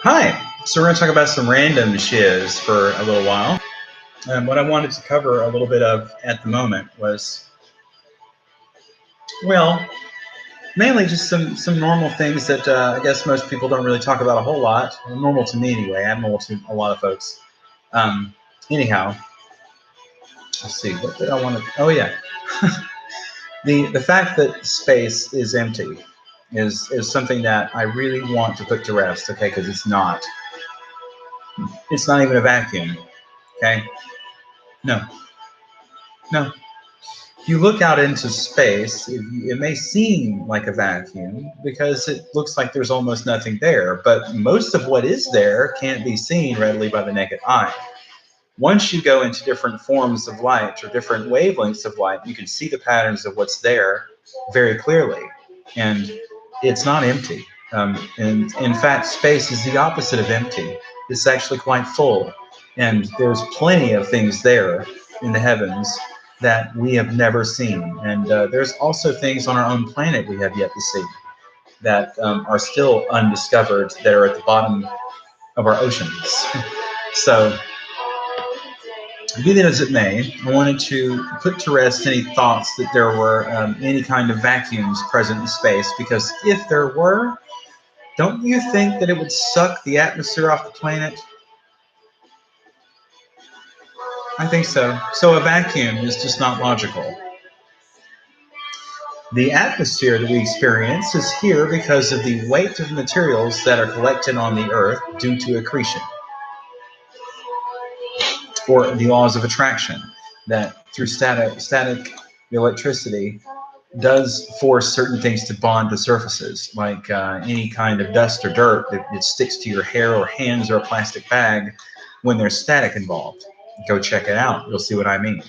Hi. So we're going to talk about some random shiz for a little while. What I wanted to cover a little bit of at the moment was, well, mainly just some normal things that I guess most people don't really talk about a whole lot. Normal to me anyway. Abnormal to a lot of folks. Um, Anyhow, let's see. What did I want to? Oh yeah, the fact that space is empty is something that I really want to put to rest. Okay, because it's not. It's not even a vacuum. Okay. No. No. You look out into space, it may seem like a vacuum because it looks like there's almost nothing there, but most of what is there can't be seen readily by the naked eye. Once you go into different forms of light or different wavelengths of light, you can see the patterns of what's there very clearly. And it's not empty. And in fact, space is the opposite of empty. It's actually quite full. And there's plenty of things there in the heavens that we have never seen. And there's also things on our own planet we have yet to see that are still undiscovered that are at the bottom of our oceans. So, be that as it may, I wanted to put to rest any thoughts that there were any kind of vacuums present in space, because if there were, don't you think that it would suck the atmosphere off the planet? I think so. So a vacuum is just not logical. The atmosphere that we experience is here because of the weight of materials that are collected on the Earth due to accretion, or the laws of attraction, that through static electricity does force certain things to bond to surfaces, like any kind of dust or dirt that sticks to your hair or hands or a plastic bag when there's static involved. Go check it out. You'll see what I mean.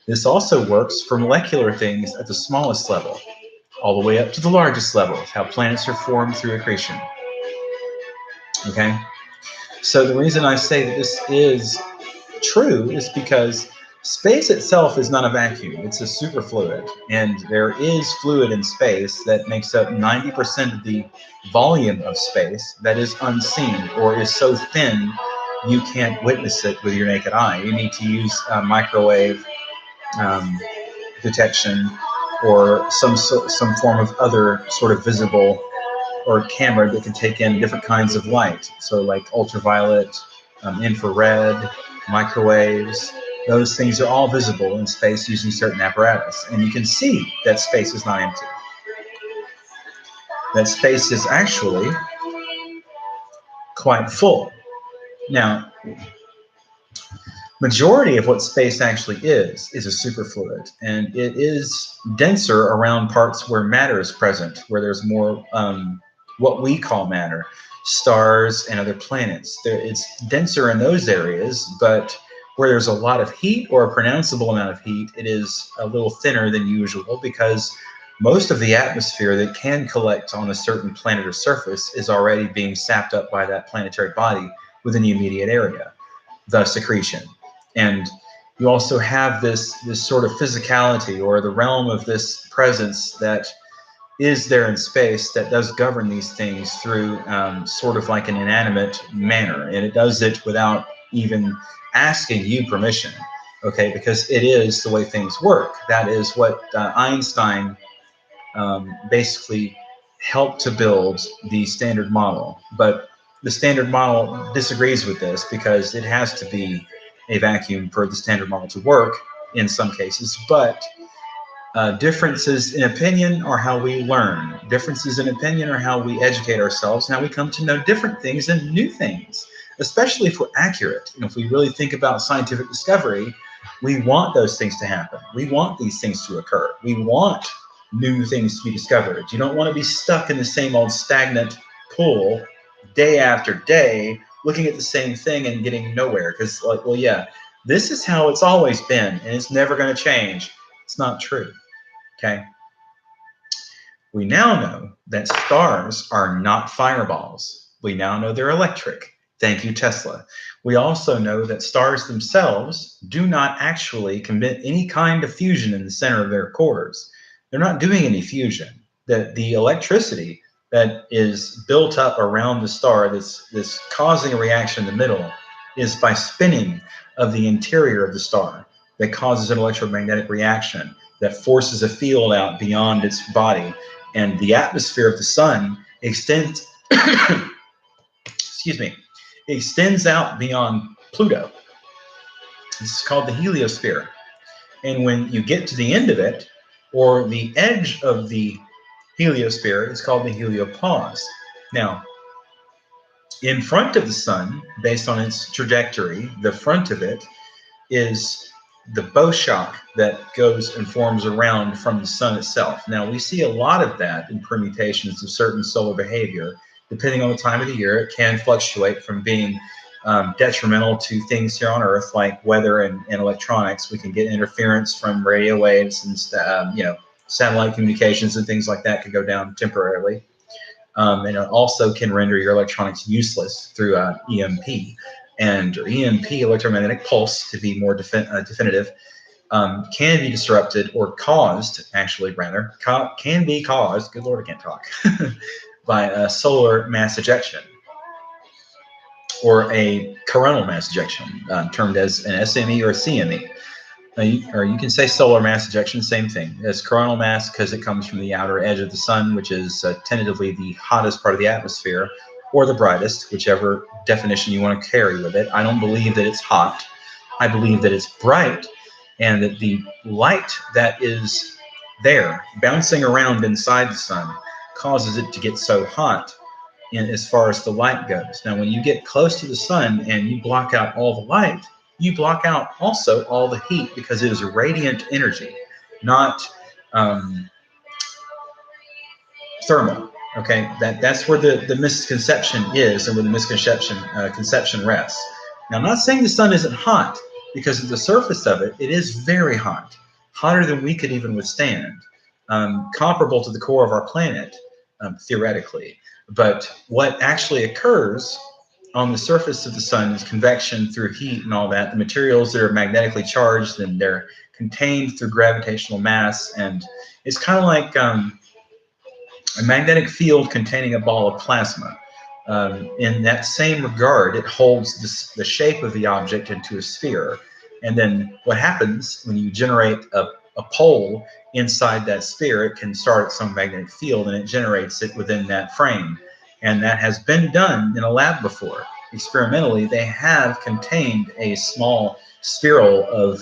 This also works for molecular things at the smallest level, all the way up to the largest level, how planets are formed through accretion. Okay? So the reason I say that this is true is because space itself is not a vacuum. It's a superfluid. And there is fluid in space that makes up 90% of the volume of space that is unseen or is so thin you can't witness it with your naked eye. You need to use microwave um, detection or some form of other sort of visible or camera that can take in different kinds of light. So like ultraviolet, infrared, microwaves, those things are all visible in space using certain apparatus. And you can see that space is not empty. That space is actually quite full. Now, majority of what space actually is a superfluid, and it is denser around parts where matter is present, where there's more what we call matter, stars and other planets. It's denser in those areas, but where there's a lot of heat or a pronounceable amount of heat, it is a little thinner than usual because most of the atmosphere that can collect on a certain planet or surface is already being sapped up by that planetary body within the immediate area, thus accretion. And you also have this sort of physicality or the realm of this presence that is there in space that does govern these things through sort of like an inanimate manner, and it does it without even asking you permission. Okay, because it is the way things work. That is what Einstein basically helped to build the Standard Model. But the Standard Model disagrees with this because it has to be a vacuum for the Standard Model to work in some cases. But differences in opinion are how we learn. Differences in opinion are how we educate ourselves, and how we come to know different things and new things, especially if we're accurate. And if we really think about scientific discovery, we want those things to happen. We want these things to occur. We want new things to be discovered. You don't want to be stuck in the same old stagnant pool day after day, looking at the same thing and getting nowhere. Because, like, well, yeah, this is how it's always been, and it's never going to change. It's not true. Okay. We now know that stars are not fireballs. We now know they're electric. Thank you, Tesla. We also know that stars themselves do not actually commit any kind of fusion in the center of their cores. They're not doing any fusion. The electricity that is built up around the star that's causing a reaction in the middle is by spinning of the interior of the star that causes an electromagnetic reaction that forces a field out beyond its body. And the atmosphere of the sun extends, excuse me, extends out beyond Pluto. This is called the heliosphere. And when you get to the end of it, or the edge of the heliosphere, it's called the heliopause. Now, in front of the sun, based on its trajectory, the front of it is the bow shock that goes and forms around from the sun itself. Now, we see a lot of that in permutations of certain solar behavior. Depending on the time of the year, it can fluctuate from being detrimental to things here on Earth, like weather and electronics. We can get interference from radio waves and satellite communications and things like that could go down temporarily. And it also can render your electronics useless through EMP. And EMP, electromagnetic pulse, to be more definitive, can be disrupted or caused, actually, rather, can be caused, good Lord, I can't talk, by a solar mass ejection or a coronal mass ejection, termed as an SME or a CME. Or you can say solar mass ejection, same thing as coronal mass, because it comes from the outer edge of the sun, which is tentatively the hottest part of the atmosphere, or the brightest, whichever definition you want to carry with it. I don't believe that it's hot. I believe that it's bright, and that the light that is there bouncing around inside the sun causes it to get so hot as far as the light goes. Now, when you get close to the sun and you block out all the light, you block out also all the heat, because it is radiant energy, not thermal. Okay, that's where the misconception is, and where the conception rests. Now, I'm not saying the sun isn't hot, because at the surface of it, it is very hot, hotter than we could even withstand, comparable to the core of our planet, theoretically. But what actually occurs on the surface of the sun is convection through heat and all that. The materials that are magnetically charged, and they're contained through gravitational mass, and it's kind of like a magnetic field containing a ball of plasma. In that same regard, it holds the shape of the object into a sphere. And then what happens when you generate a pole inside that sphere, it can start its own magnetic field, and it generates it within that frame. And that has been done in a lab before. Experimentally, they have contained a small spherule of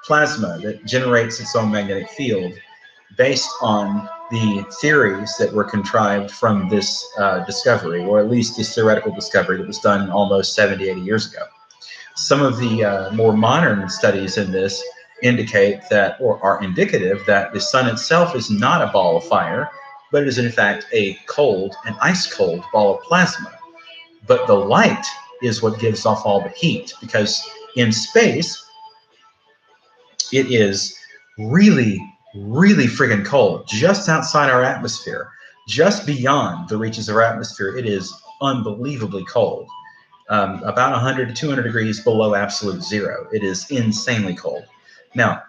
plasma that generates its own magnetic field based on the theories that were contrived from this discovery, or at least this theoretical discovery that was done almost 70, 80 years ago. Some of the more modern studies in this indicate that, or are indicative that, the sun itself is not a ball of fire, but it is in fact an ice cold ball of plasma. But the light is what gives off all the heat, because in space, it is really, really friggin' cold. Just outside our atmosphere, just beyond the reaches of our atmosphere, it is unbelievably cold. About 100 to 200 degrees below absolute zero. It is insanely cold. Now,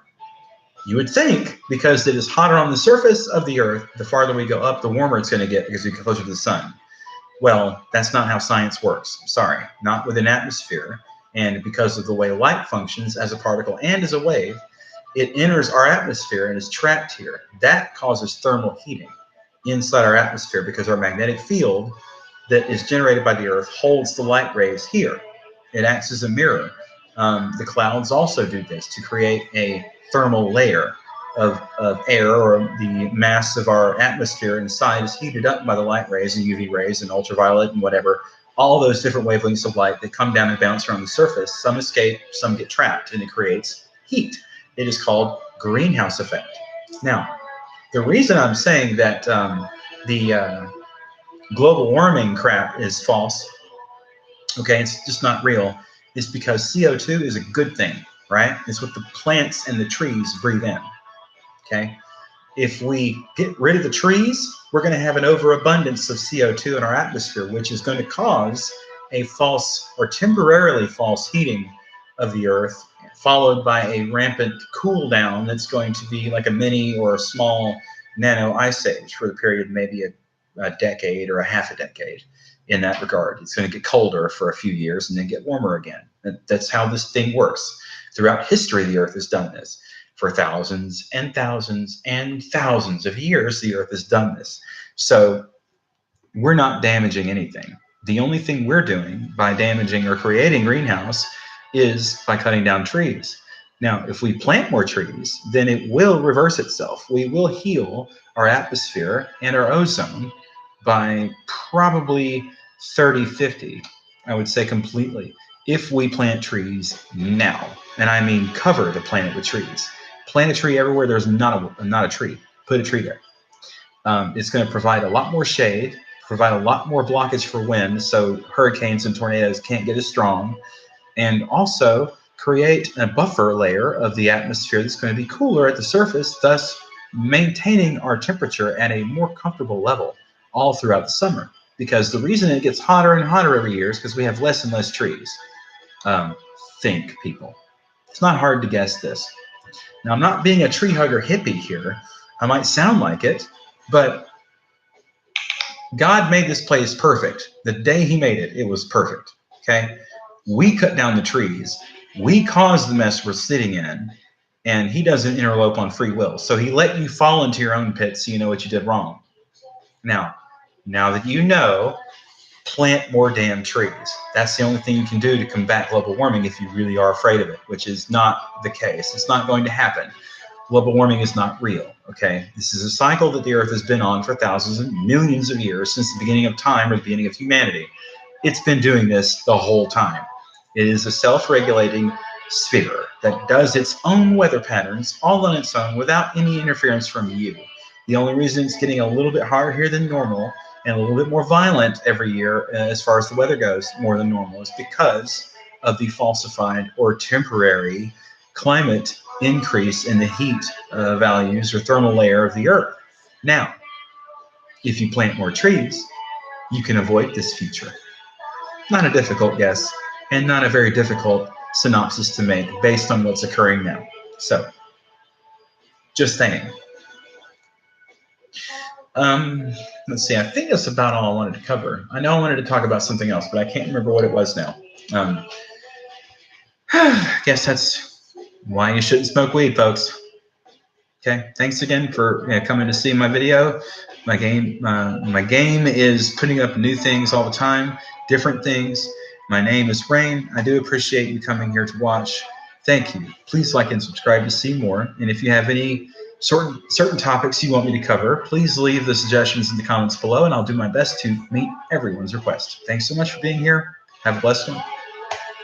you would think, because it is hotter on the surface of the Earth, the farther we go up, the warmer it's going to get, because we get closer to the sun. Well, that's not how science works. I'm sorry, not with an atmosphere. And because of the way light functions as a particle and as a wave, it enters our atmosphere and is trapped here. That causes thermal heating inside our atmosphere, because our magnetic field that is generated by the Earth holds the light rays here. It acts as a mirror. The clouds also do this to create a thermal layer of air, or the mass of our atmosphere inside is heated up by the light rays and UV rays and ultraviolet and whatever, all those different wavelengths of light that come down and bounce around the surface. Some escape, some get trapped, and it creates heat. It is called greenhouse effect. Now, the reason I'm saying that the global warming crap is false, okay, it's just not real, is because CO2 is a good thing, right? It's what the plants and the trees breathe in, okay? If we get rid of the trees, we're going to have an overabundance of CO2 in our atmosphere, which is going to cause a false, or temporarily false, heating of the Earth, followed by a rampant cool down that's going to be like a mini or a small nano ice age for the period of maybe a decade or a half a decade in that regard. It's going to get colder for a few years and then get warmer again. That's how this thing works. Throughout history, the Earth has done this. For thousands and thousands and thousands of years, the Earth has done this. So we're not damaging anything. The only thing we're doing by damaging or creating greenhouse is by cutting down trees. Now, if we plant more trees, then it will reverse itself. We will heal our atmosphere and our ozone by probably 30-50, I would say completely, if we plant trees now. And I mean cover the planet with trees. Plant a tree everywhere there's not a tree. Put a tree there. It's going to provide a lot more shade, provide a lot more blockage for wind, so hurricanes and tornadoes can't get as strong, and also create a buffer layer of the atmosphere that's going to be cooler at the surface, thus maintaining our temperature at a more comfortable level all throughout the summer. Because the reason it gets hotter and hotter every year is because we have less and less trees. Think, people. It's not hard to guess this. Now, I'm not being a tree hugger hippie here. I might sound like it, but God made this place perfect. The day he made it, it was perfect, okay? We cut down the trees. We caused the mess we're sitting in, and he doesn't interlope on free will. So he let you fall into your own pit so you know what you did wrong. Now that you know, plant more damn trees. That's the only thing you can do to combat global warming if you really are afraid of it, which is not the case. It's not going to happen. Global warming is not real, okay? This is a cycle that the Earth has been on for thousands and millions of years, since the beginning of time or the beginning of humanity. It's been doing this the whole time. It is a self-regulating sphere that does its own weather patterns all on its own without any interference from you. The only reason it's getting a little bit hotter here than normal and a little bit more violent every year as far as the weather goes, more than normal, is because of the falsified or temporary climate increase in the heat values or thermal layer of the Earth. Now, if you plant more trees, you can avoid this future. Not a difficult guess, and not a very difficult synopsis to make based on what's occurring now. So, just saying. Let's see, I think that's about all I wanted to cover. I know I wanted to talk about something else, but I can't remember what it was now. I guess that's why you shouldn't smoke weed, folks. Okay, thanks again for coming to see my video. My game is putting up new things all the time, different things. My name is Rayne. I do appreciate you coming here to watch. Thank you. Please like and subscribe to see more. And if you have any certain topics you want me to cover, please leave the suggestions in the comments below, and I'll do my best to meet everyone's request. Thanks so much for being here. Have a blessed one.